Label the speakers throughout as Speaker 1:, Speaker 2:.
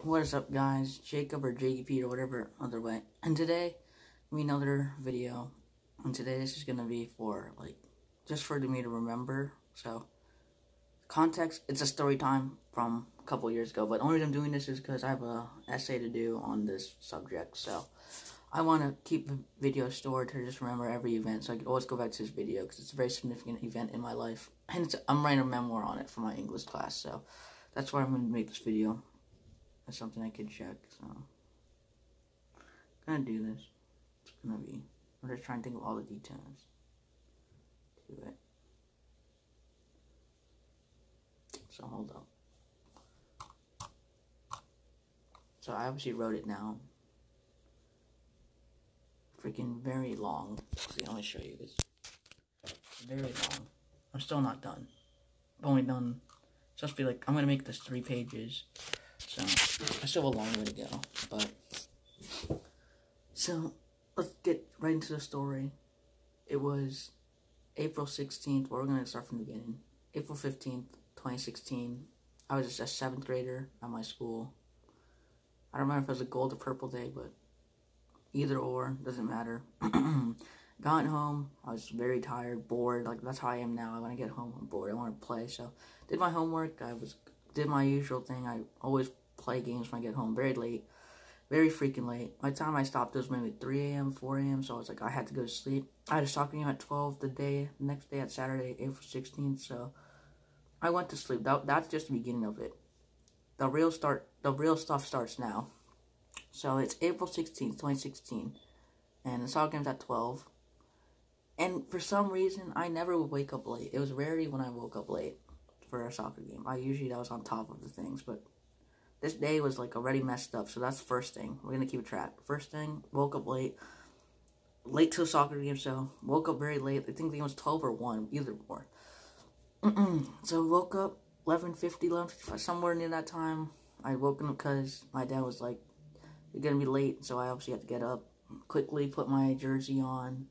Speaker 1: What is up, guys? Jacob or JP or whatever other way. And today, another video. And today this is gonna be for just for me to remember. So, context: it's a story time from a couple years ago. But the only reason I'm doing this is because I have a essay to do on this subject. So, I want to keep the video stored to just remember every event, so I can always go back to this video because it's a very significant event in my life. And I'm writing a memoir on it for my English class. So, that's why I'm gonna make this video. That's something I could check, so I'm gonna do this. It's gonna be, I'm just trying to think of all the details to it. So hold up. So I obviously wrote it down. Freaking very long. See, let me show you this. Very long. I'm still not done. I've only done, it's supposed to be like, I'm gonna make this 3 pages. So, I still have a long way to go, but, so, let's get right into the story. It was April 16th, we're going to start from the beginning. April 15th, 2016, I was just a 7th grader at my school. I don't remember if it was a gold or purple day, but either or, doesn't matter. Got home, I was very tired, bored, like, that's how I am now. When I get home, I'm bored, I want to play, so, did my homework, did my usual thing. I always play games when I get home very late, very freaking late. By the time I stopped, it was maybe 3 a.m., 4 a.m., so I was like, I had to go to sleep. I had a soccer game at 12 the next day at Saturday, April 16th, so I went to sleep. That's just the beginning of it. The real stuff starts now. So it's April 16th, 2016, and the soccer game's at 12, and for some reason, I never would wake up late. It was rarely when I woke up late for a soccer game. I was on top of the things, but this day was like already messed up, so that's the first thing. We're gonna keep track. First thing, woke up late to the soccer game, so woke up very late. I think the game was 12 or 1, either or. So woke up 11:50, somewhere near that time. I woke up because my dad was like, "You're gonna be late," so I obviously had to get up, quickly put my jersey on.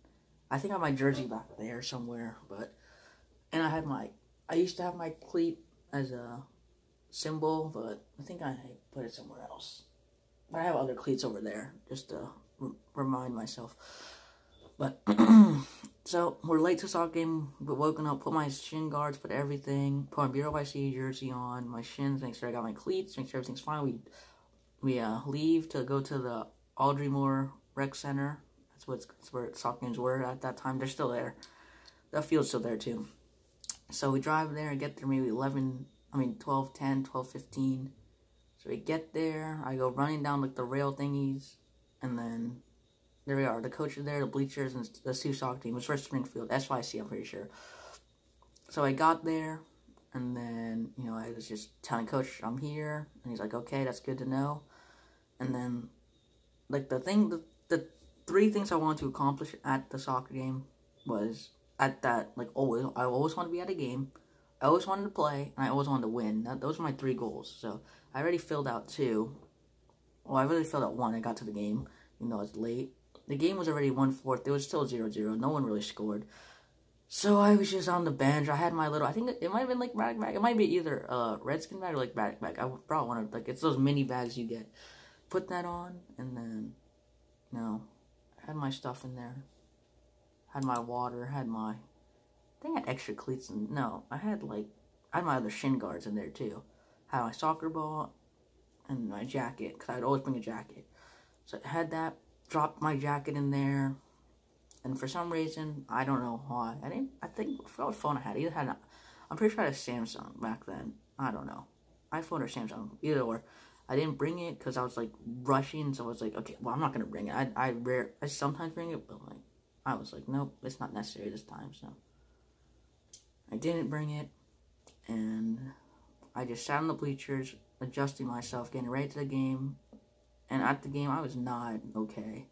Speaker 1: I think I have my jersey back there somewhere, and I used to have my cleat as a symbol, but I think I put it somewhere else. But I have other cleats over there, just to remind myself. But, so, we're late to soccer game, but woken up, put my shin guards, put everything, put my BYC jersey on, my shins, make sure I got my cleats, make sure everything's fine. We leave to go to the Audrey Moore Rec Center. That's where soccer games were at that time. They're still there. The field's still there, too. So we drive there and get there maybe 12:10, 12:15. So we get there, I go running down like the rail thingies, and then there we are. The coach is there, the bleachers, and the Sioux soccer team. It was for Springfield, SYC, I'm pretty sure. So I got there, and then, I was just telling coach I'm here, and he's like, okay, that's good to know. And then, like, the 3 things I wanted to accomplish at the soccer game was, at that, like, I always wanted to be at a game, I always wanted to play, and I always wanted to win. Those were my 3 goals. So, I already filled out 2. Well, I really filled out 1. I got to the game, even though I was late. The game was already 1/4. It was still 0-0. No one really scored. So, I was just on the bench. I had my little, I think it might have been, like, bag bag. It might be either Redskin bag or, like, bag bag. I brought one of, like, it's those mini bags you get. Put that on, and then, I had my stuff in there. Had my water, I think I had extra cleats, I had my other shin guards in there too. Had my soccer ball, and my jacket, because I'd always bring a jacket. So I had that, dropped my jacket in there, and for some reason, I don't know why, I forgot what phone I had. I'm pretty sure I had a Samsung back then. I don't know. iPhone or Samsung, either or. I didn't bring it because I was like rushing, so I was like, okay, well, I'm not gonna bring it. I sometimes bring it, but like, I was like, nope, it's not necessary this time, so I didn't bring it, and I just sat on the bleachers, adjusting myself, getting ready to the game, and at the game, I was not okay.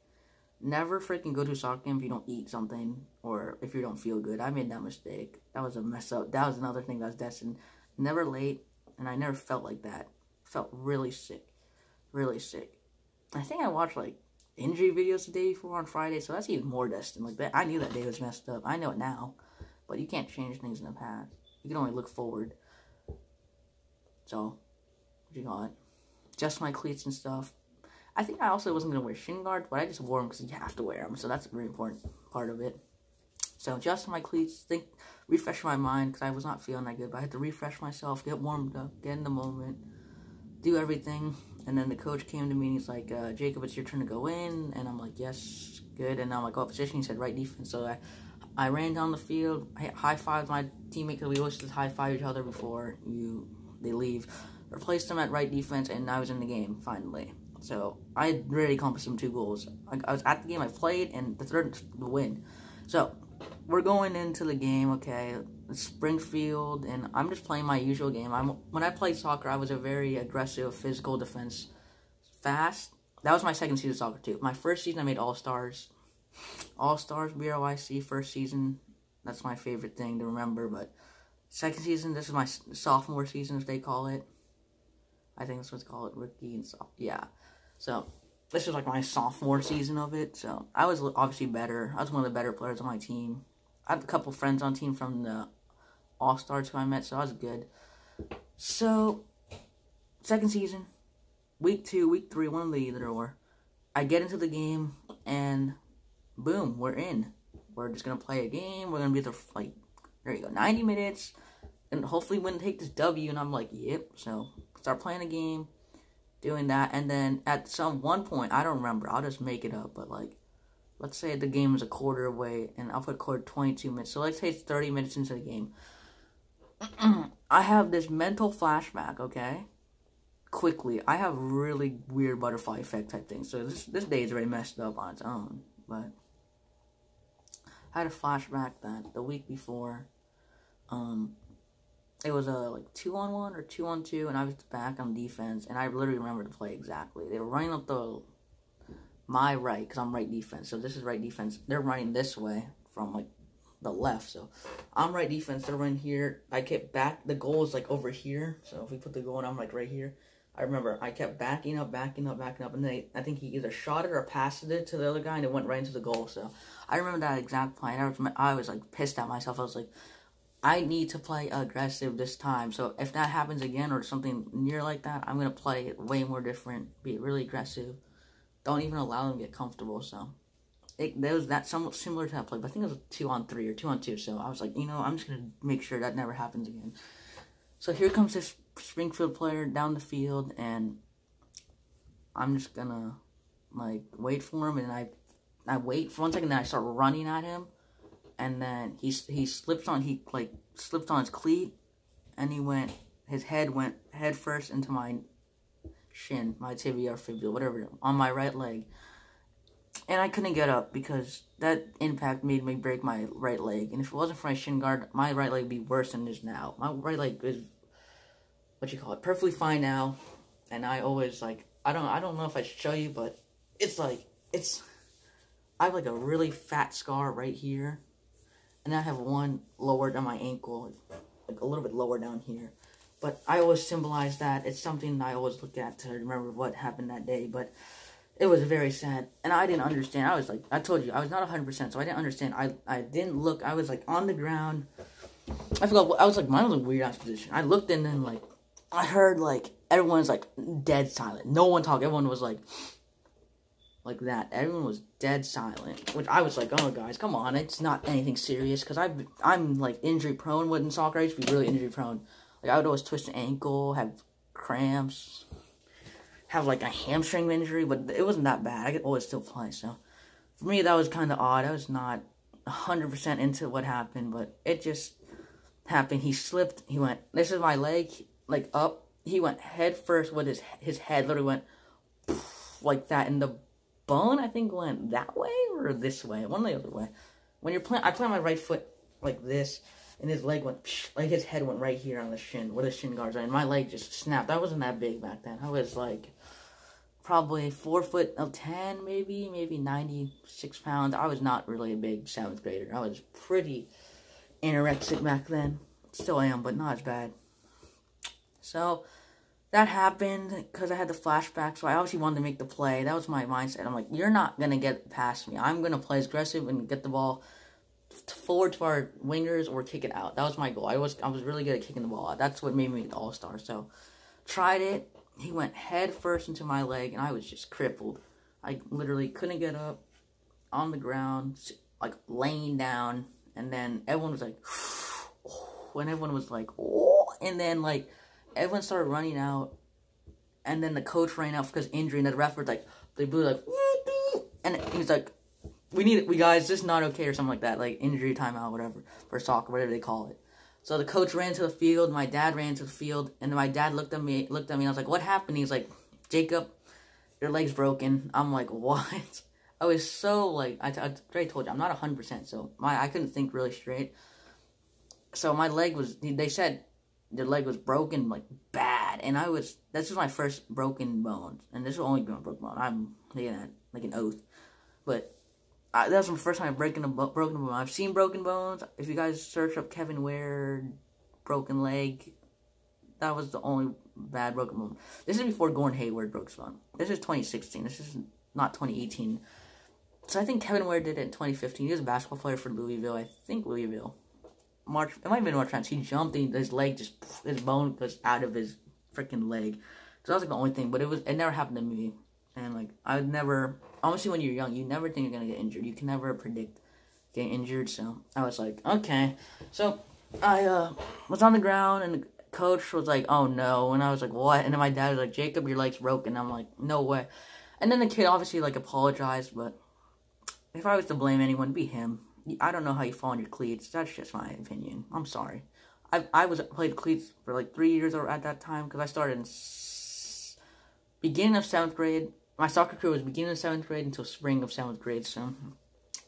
Speaker 1: Never freaking go to a soccer game if you don't eat something, or if you don't feel good. I made that mistake. That was a mess up. That was another thing that was destined. Never late, and I never felt like that. Felt really sick. Really sick. I think I watched, like, injury videos the day before on Friday, so that's even more destined. Like, that, I knew that day was messed up. I know it now. But you can't change things in the past. You can only look forward. So, what you got? adjust my cleats and stuff. I think I also wasn't going to wear shin guards, but I just wore them because you have to wear them, so that's a very important part of it. So adjust my cleats, refresh my mind, because I was not feeling that good, but I had to refresh myself, get warmed up, get in the moment, do everything. And then the coach came to me and he's like, Jacob, it's your turn to go in. And I'm like, yes, good. And I'm like, what position? He said, right defense. So I ran down the field, high-fived my teammate, because we always just high-five each other before they leave. Replaced him at right defense, and I was in the game, finally. So I had really accomplished some 2 goals. I was at the game, I played, and the third, the win. So we're going into the game, okay, it's Springfield, and I'm just playing my usual game. When I played soccer, I was a very aggressive, physical defense, fast. That was my second season of soccer, too. My first season, I made All-Stars. All-Stars, BRYC, first season. That's my favorite thing to remember, but second season, this is my sophomore season, as they call it. I think that's what it's called, rookie and yeah. So, this was like my sophomore season of it, so I was obviously better. I was one of the better players on my team. I had a couple friends on team from the All-Stars who I met, so I was good. So, second season, week 2, week 3, one of the either or. I get into the game, and boom, we're in. We're just going to play a game. We're going to be there for, like, there you go, 90 minutes, and hopefully win, take this W, and I'm like, yep. So, start playing a game, doing that, and then at one point, I don't remember, I'll just make it up, but, like, let's say the game is a quarter away, and I'll put quarter 22 minutes, so let's say it's 30 minutes into the game. I have this mental flashback, okay? Quickly, I have really weird butterfly effect type thing, so this day is already messed up on its own, but I had a flashback that the week before, it was a like 2-on-1 or 2-on-2, and I was back on defense, and I literally remember the play exactly. They were running up my right, because I'm right defense, so this is right defense. They're running this way from like the left, so I'm right defense. They're running here. I kept back. The goal is like over here, so if we put the goal in, I'm like right here. I remember I kept backing up, and then I think he either shot it or passed it to the other guy, and it went right into the goal. So I remember that exact play. And I was like pissed at myself. I was like, I need to play aggressive this time. So if that happens again or something near like that, I'm going to play it way more different, be really aggressive. Don't even allow them to get comfortable. So there was that somewhat similar to that play, but I think it was 2-on-3 or 2-on-2. So I was like, I'm just going to make sure that never happens again. So here comes this Springfield player down the field, and I'm just going to like wait for him, and I wait for 1 second, then I start running at him. And then he slipped on his cleat, and his head went head first into my shin, my tibia or fibula, whatever, on my right leg. And I couldn't get up because that impact made me break my right leg. And if it wasn't for my shin guard, my right leg would be worse than it is now. My right leg is, perfectly fine now. And I always, I don't know if I should show you, but I have like a really fat scar right here. And I have one lower down my ankle, like a little bit lower down here. But I always symbolize that. It's something I always look at to remember what happened that day. But it was very sad. And I didn't understand. I was like, I told you, I was not 100%, so I didn't understand. I didn't look. I was like on the ground. I forgot. I was like, mine was a weird-ass position. I looked and then like, I heard like, everyone's like dead silent. No one talked. Everyone was like that. Everyone was dead silent, which I was like, oh, guys, come on, it's not anything serious, because I'm, like, injury-prone in soccer. I used to be really injury-prone. Like, I would always twist an ankle, have cramps, have, like, a hamstring injury, but it wasn't that bad. I could always still play, so for me, that was kind of odd. I was not 100% into what happened, but it just happened. He slipped, he went, this is my leg, like, up, he went head first with his head literally went like that, and the bone, I think, went that way or this way. One or the other way. When you're playing, I play my right foot like this, and his leg went, like his head went right here on the shin, where the shin guards are, and my leg just snapped. I wasn't that big back then. I was like, probably 4'10", maybe 96 pounds. I was not really a big 7th grader. I was pretty anorexic back then. Still am, but not as bad. So that happened because I had the flashback, so I obviously wanted to make the play. That was my mindset. I'm like, you're not going to get past me. I'm going to play aggressive and get the ball forward to our wingers or kick it out. That was my goal. I was really good at kicking the ball out. That's what made me the all-star. So, tried it. he went head first into my leg, and I was just crippled. I literally couldn't get up, on the ground, like laying down, and then everyone was like, when everyone was like, oh, and then like everyone started running out, and then the coach ran out because injury, and the ref was like, they blew like, and he was like, we guys, this is not okay, or something like that, like injury timeout, whatever, for soccer, whatever they call it. So the coach ran to the field, my dad ran to the field, and then my dad looked at me, and I was like, what happened? He's like, Jacob, your leg's broken. I'm like, what? I was so, like, I already told you, I'm not 100%, so I couldn't think really straight. So my leg was, they said the leg was broken, like, bad, and this was my first broken bone, and this will only be my broken bone. I'm making that, like, an oath, but that was my first time broken a bone. I've seen broken bones. If you guys search up Kevin Ware, broken leg, that was the only bad broken bone. This is before Gordon Hayward broke his bone. This is 2016. This is not 2018. So I think Kevin Ware did it in 2015. He was a basketball player for Louisville. I think Louisville. It might have been March Madness. He jumped and his leg his bone was out of his freaking leg. So that was like the only thing. But it never happened to me. And like, honestly, when you're young, you never think you're going to get injured. You can never predict getting injured. So I was like, okay. So I was on the ground, and the coach was like, oh no. And I was like, what? And then my dad was like, Jacob, your leg's broken. I'm like, no way. And then the kid obviously like apologized, but if I was to blame anyone, it'd be him. I don't know how you fall on your cleats. That's just my opinion. I'm sorry. I played cleats for like 3 years at that time, because I started in beginning of 7th grade. My soccer career was beginning of 7th grade until spring of 7th grade. So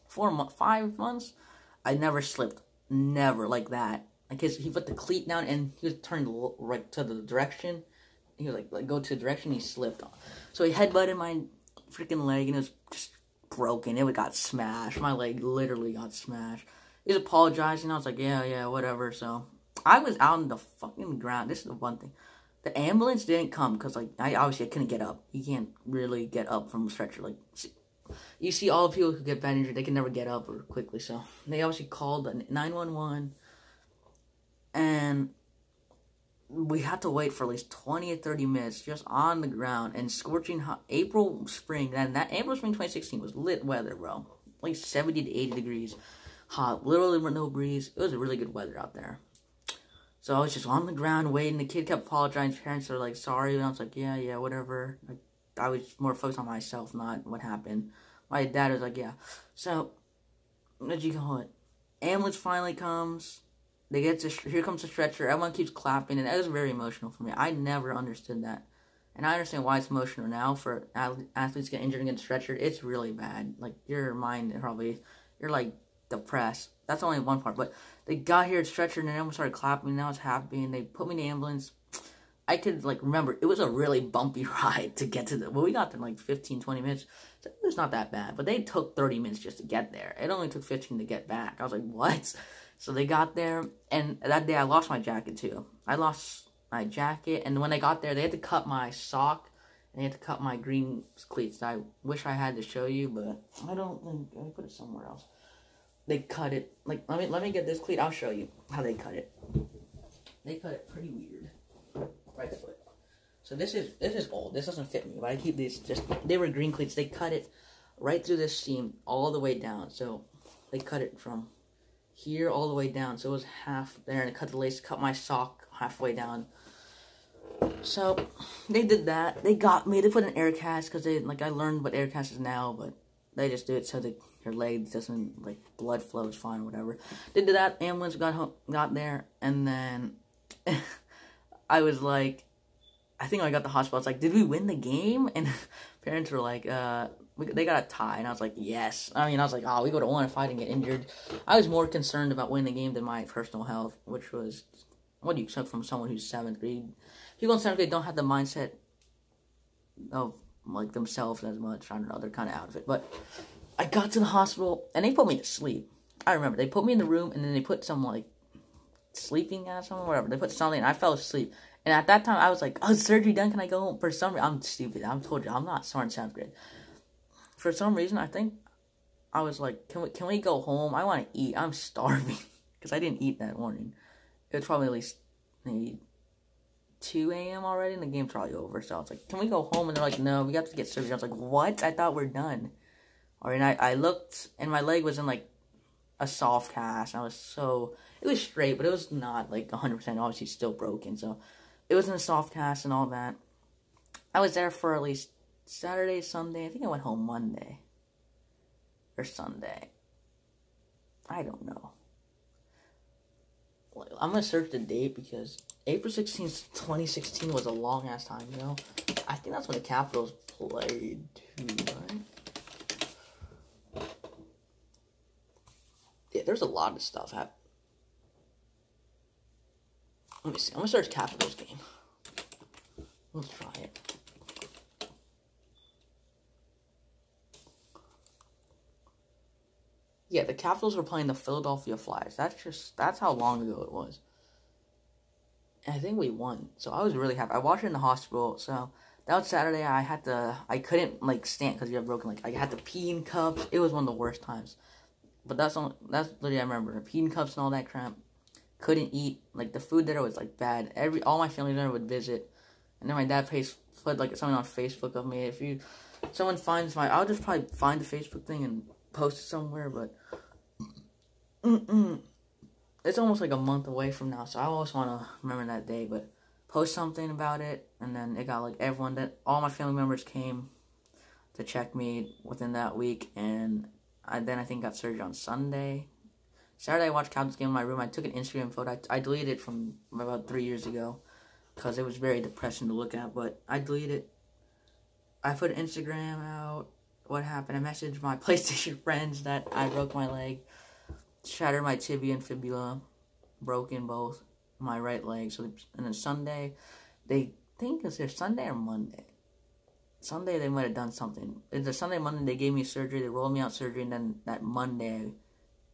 Speaker 1: 5 months, I never slipped. Never like that. Like he put the cleat down and he was turned right to the direction. He was like go to the direction, he slipped on. So he headbutted my freaking leg, and it was just broken. It got smashed. My leg literally got smashed. He was apologizing. I was like, yeah, whatever. So I was out on the fucking ground. This is the one thing. The ambulance didn't come because, like, I couldn't get up. You can't really get up from a stretcher. Like, you see all the people who get bad injured, they can never get up or quickly. So they obviously called 911, and we had to wait for at least 20 or 30 minutes just on the ground and scorching hot April, spring. And that April, spring 2016 was lit weather, bro. Like 70 to 80 degrees hot. Literally no breeze. It was really good weather out there. So I was just on the ground waiting. The kid kept apologizing. His parents were like, sorry. And I was like, yeah, whatever. Like, I was more focused on myself, not what happened. My dad was like, yeah. So, what'd you call it? Ambulance finally comes. They get to, here comes the stretcher. Everyone keeps clapping. And it was very emotional for me. I never understood that. And I understand why it's emotional now for athletes get injured and get stretchered. It's really bad. Like, your mind probably, you're like depressed. That's only one part. But they got here, stretchered, and everyone started clapping, and I was happy, and they put me in the ambulance. I could, like, remember, it was a really bumpy ride to get to we got there in, like, 15, 20 minutes. So it was not that bad, but they took 30 minutes just to get there. It only took 15 to get back. I was like, what? So they got there, and that day I lost my jacket, too. I lost my jacket, and when they got there, they had to cut my sock, and they had to cut my green cleats. I wish I had to show you, but I don't think, I put it somewhere else. They cut it, like, let me get this cleat, I'll show you how they cut it. They cut it pretty weird. Right foot. So this is old, this doesn't fit me, but I keep these, they were green cleats. They cut it right through this seam, all the way down. So, they cut it from here all the way down, so it was half there, and they cut the lace, cut my sock halfway down. So, they did that. They got me, they put an air cast, because they, like, I learned what air cast is now, but they just do it so that your leg doesn't, like, blood flows fine, whatever. They did that, ambulance got there, and then I was like, I think I got the hospital. I was like, did we win the game? And parents were like, they got a tie. And I was like, yes. I mean, I was like, oh, we go to 1 if I didn't get injured. I was more concerned about winning the game than my personal health, which was, what do you expect from someone who's 7th grade? People in 7th grade don't have the mindset of, like, themselves as much. I don't know, they're kind of out of it. But I got to the hospital, and they put me to sleep. I remember, they put me in the room, and then they put some, like, sleeping gas on, whatever. They put something, and I fell asleep. And at that time, I was like, oh, surgery done, can I go home? For some reason, I'm stupid. I told you, I'm not smart in 7th grade. For some reason, I think I was like, can we go home? I want to eat. I'm starving. Because I didn't eat that morning. It was probably at least maybe 2 a.m. already, and the game's probably over. So I was like, can we go home? And they're like, no, we have to get surgery. I was like, what? I thought we're done. Or, and I looked, and my leg was in, like, a soft cast. I was so, it was straight, but it was not, like, 100%, obviously still broken. So it was in a soft cast and all that. I was there for at least Saturday, Sunday. I think I went home Monday. Or Sunday. I don't know. I'm going to search the date because April 16th, 2016 was a long-ass time ago. I think that's when the Capitals played, too, right? Yeah, there's a lot of stuff happening. Let me see. I'm going to search Capitals game. Let's try it. Yeah, the Capitals were playing the Philadelphia Flyers. That's how long ago it was. And I think we won. So I was really happy. I watched it in the hospital. So that was Saturday. I couldn't, like, stand because you have broken, like, I had to pee in cups. It was one of the worst times. But that's literally I remember. Pee in cups and all that crap. Couldn't eat. Like, the food there was, like, bad. All my family there would visit. And then my dad put, like, something on Facebook of me. If someone finds I'll just probably find the Facebook thing and post it somewhere, but it's almost like a month away from now, so I always want to remember that day, but post something about it, and then it got, like, all my family members came to check me within that week, and I think got surgery on Sunday. Saturday, I watched Cowboys game in my room. I took an Instagram photo. I deleted it from about 3 years ago, because it was very depressing to look at, but I deleted it. I put Instagram out. What happened? I messaged my PlayStation friends that I broke my leg, shattered my tibia and fibula, broken both my right leg. And then Sunday, they think it's either Sunday or Monday. Sunday they might have done something. Either Sunday, Monday they gave me surgery. They rolled me out surgery, and then that Monday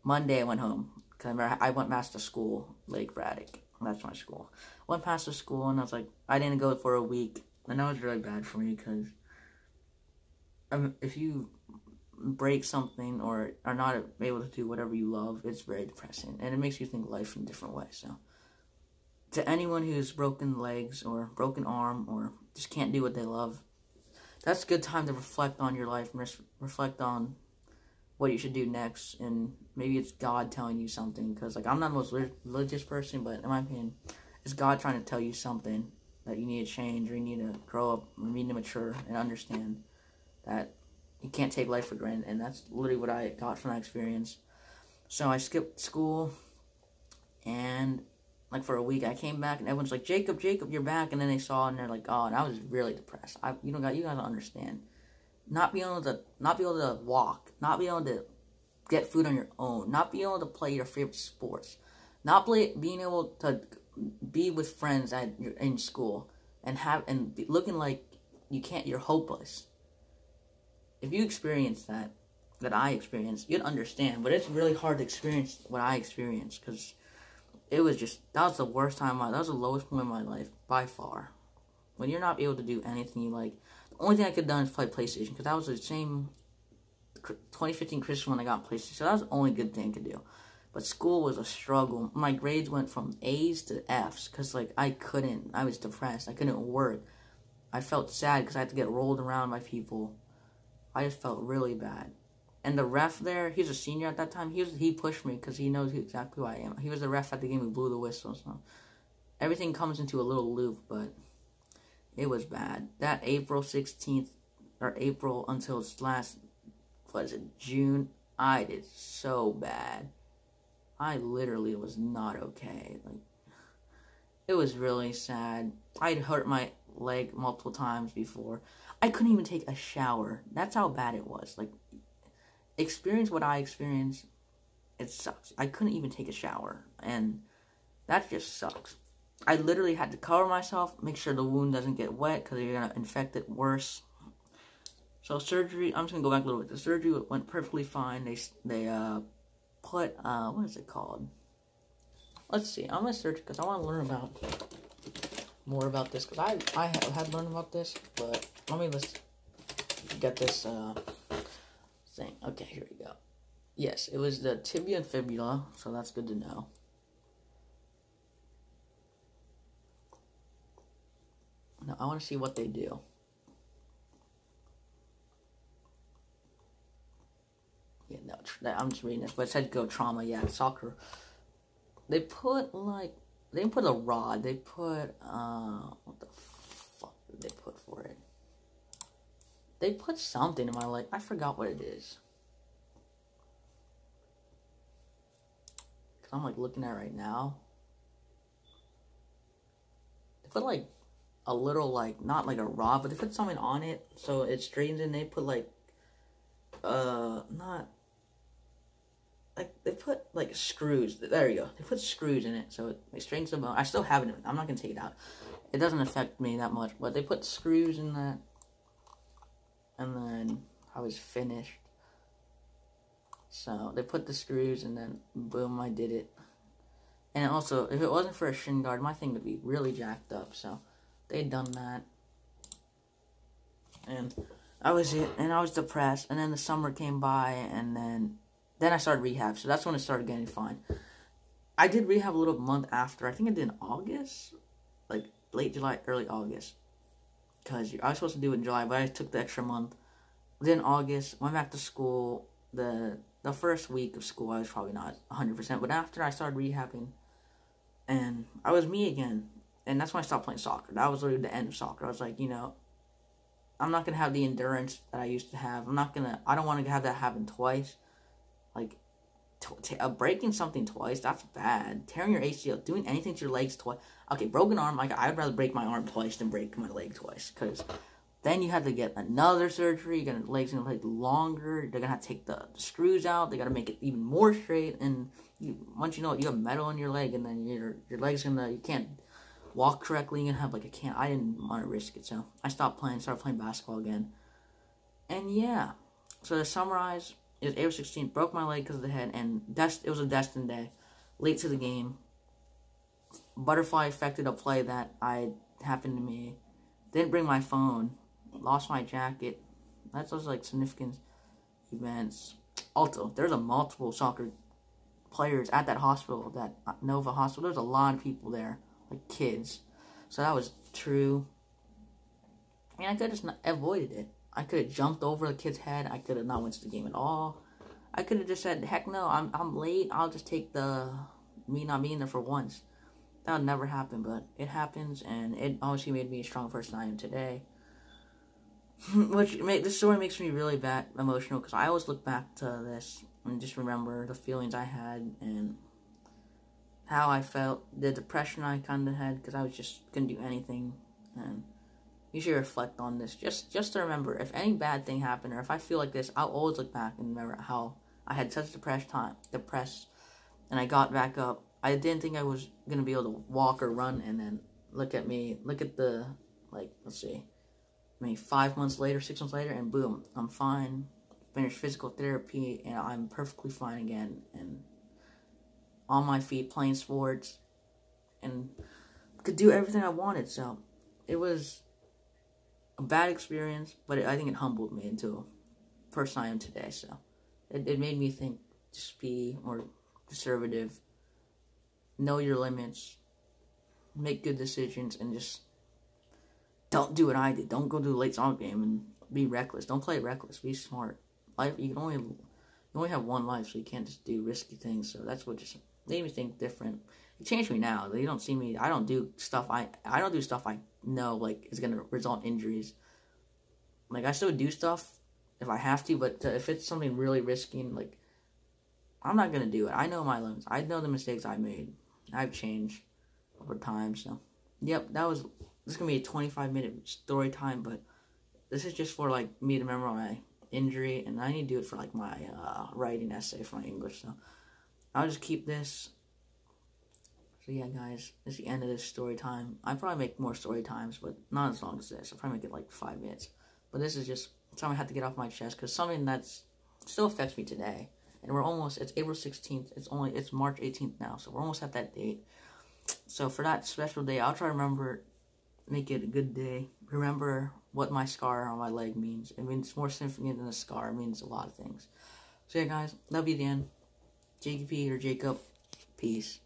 Speaker 1: I went home. Cause I remember I went past to school, Lake Braddock. That's my school. Went past to school, and I was like, I didn't go for a week, and that was really bad for me because. If you break something or are not able to do whatever you love, it's very depressing. And it makes you think life in a different way. So, to anyone who's broken legs or broken arm or just can't do what they love, that's a good time to reflect on your life and reflect on what you should do next. And maybe it's God telling you something. Because, like, I'm not the most religious person, but in my opinion, it's God trying to tell you something that you need to change or you need to grow up or you need to mature and understand that you can't take life for granted, and that's literally what I got from that experience. So I skipped school, and, like, for a week, I came back, and everyone's like, Jacob, you're back, and then they saw, and they're like, oh, and I was really depressed. You gotta understand. Not being able to walk, not being able to get food on your own, not being able to play your favorite sports, being able to be with friends in school, and looking like you're hopeless. If you experience that I experienced, you'd understand. But it's really hard to experience what I experienced because that was the worst time that was the lowest point in my life by far. When you're not able to do anything you like, the only thing I could have done is play PlayStation because that was the same 2015 Christmas when I got PlayStation. So that was the only good thing I could do. But school was a struggle. My grades went from A's to F's because, like, I was depressed. I couldn't work. I felt sad because I had to get rolled around by people. I just felt really bad. And the ref there, he was a senior at that time. He pushed me because he knows exactly who I am. He was the ref at the game who blew the whistle. So everything comes into a little loop, but it was bad. That April 16th, or April until June, I did so bad. I literally was not okay. Like, it was really sad. I'd hurt my leg multiple times before. I couldn't even take a shower. That's how bad it was. Like, experience what I experienced. It sucks. I couldn't even take a shower. And that just sucks. I literally had to cover myself, make sure the wound doesn't get wet because you're going to infect it worse. So surgery, I'm just going to go back a little bit. The surgery went perfectly fine. They put, what is it called? Let's see. I'm going to search because I want to learn more about this because I had learned about this, but let's get this thing. Okay, here we go. Yes, it was the tibia and fibula, so that's good to know. I want to see what they do. Yeah, no, I'm just reading this, but it said go trauma. Yeah, soccer. They put they didn't put a rod. They put what the fuck did they put for it? They put something in my leg. I forgot what it is. Cause I'm looking at it right now. They put a little not a rod, but they put something on it so it straightens. And they put not. They put screws. There you go. They put screws in it, so it straightens the bone. I still have it. I'm not gonna take it out. It doesn't affect me that much, but they put screws in that, and then I was finished. So they put the screws, and then boom, I did it. And also, if it wasn't for a shin guard, my thing would be really jacked up. So they'd done that, and I was depressed. And then the summer came by, and then I started rehab, so that's when it started getting fine. I did rehab a little month after. I think I did in August, late July, early August. Because I was supposed to do it in July, but I took the extra month. Then August, went back to school. The first week of school, I was probably not 100%, but after I started rehabbing, and I was me again. And that's when I stopped playing soccer. That was literally the end of soccer. I was like, I'm not going to have the endurance that I used to have. I don't want to have that happen twice. Breaking something twice, that's bad. Tearing your ACL, doing anything to your legs twice. Okay, broken arm, I'd rather break my arm twice than break my leg twice. Because then you have to get another surgery. Your legs are going to take longer. They're going to have to take the screws out. They got to make it even more straight. And once you know it, you have metal in your leg. And then your leg's you can't walk correctly. You're going to have I didn't want to risk it. So I stopped playing, started playing basketball again. And yeah, so to summarize, it was April 16th, broke my leg because of the head, and it was a destined day. Late to the game. Butterfly affected a play that happened to me. Didn't bring my phone. Lost my jacket. That's those significant events. Also, there's multiple soccer players at that hospital, that Nova hospital. There's a lot of people there, kids. So that was true. I I could have just avoided it. I could have jumped over the kid's head. I could have not went to the game at all. I could have just said, heck no, I'm late. I'll just take me not being there for once. That would never happen, but it happens, and it obviously made me a strong person I am today. This story makes me really emotional, because I always look back to this and just remember the feelings I had and how I felt, the depression I kind of had, because I was just couldn't do anything. And you should reflect on this, just to remember, if any bad thing happened, or if I feel like this, I'll always look back and remember how I had such depressed, and I got back up. I didn't think I was going to be able to walk or run, and then look at the, let's see, 5 months later, 6 months later, and boom, I'm fine, finished physical therapy, and I'm perfectly fine again, and on my feet, playing sports, and could do everything I wanted. So it was a bad experience, but I think it humbled me into the person I am today. So it made me think, just be more conservative, know your limits, make good decisions, and just don't do what I did. Don't go to a late soccer game and be reckless. Don't play reckless. Be smart. Life, you only have one life, so you can't just do risky things. So that's what just made me think different. It changed me now. You don't see me. I don't do stuff I know is gonna result in injuries. I still do stuff if I have to, but if it's something really risky, I'm not gonna do it. I know my limits. I know the mistakes I made. I've changed over time. So, yep, this is gonna be a 25-minute story time, but this is just for me to remember my injury, and I need to do it for my writing essay for my English. So I'll just keep this. So yeah, guys, this is the end of this story time. I'll probably make more story times, but not as long as this. I'll probably make it 5 minutes. But this is just something I had to get off my chest, because something that still affects me today. And it's April 16th. It's March 18th now, so we're almost at that date. So for that special day, I'll try to make it a good day. Remember what my scar on my leg means. It means more significant than a scar. It means a lot of things. So yeah, guys, love you, Dan. JP or Jacob. Peace.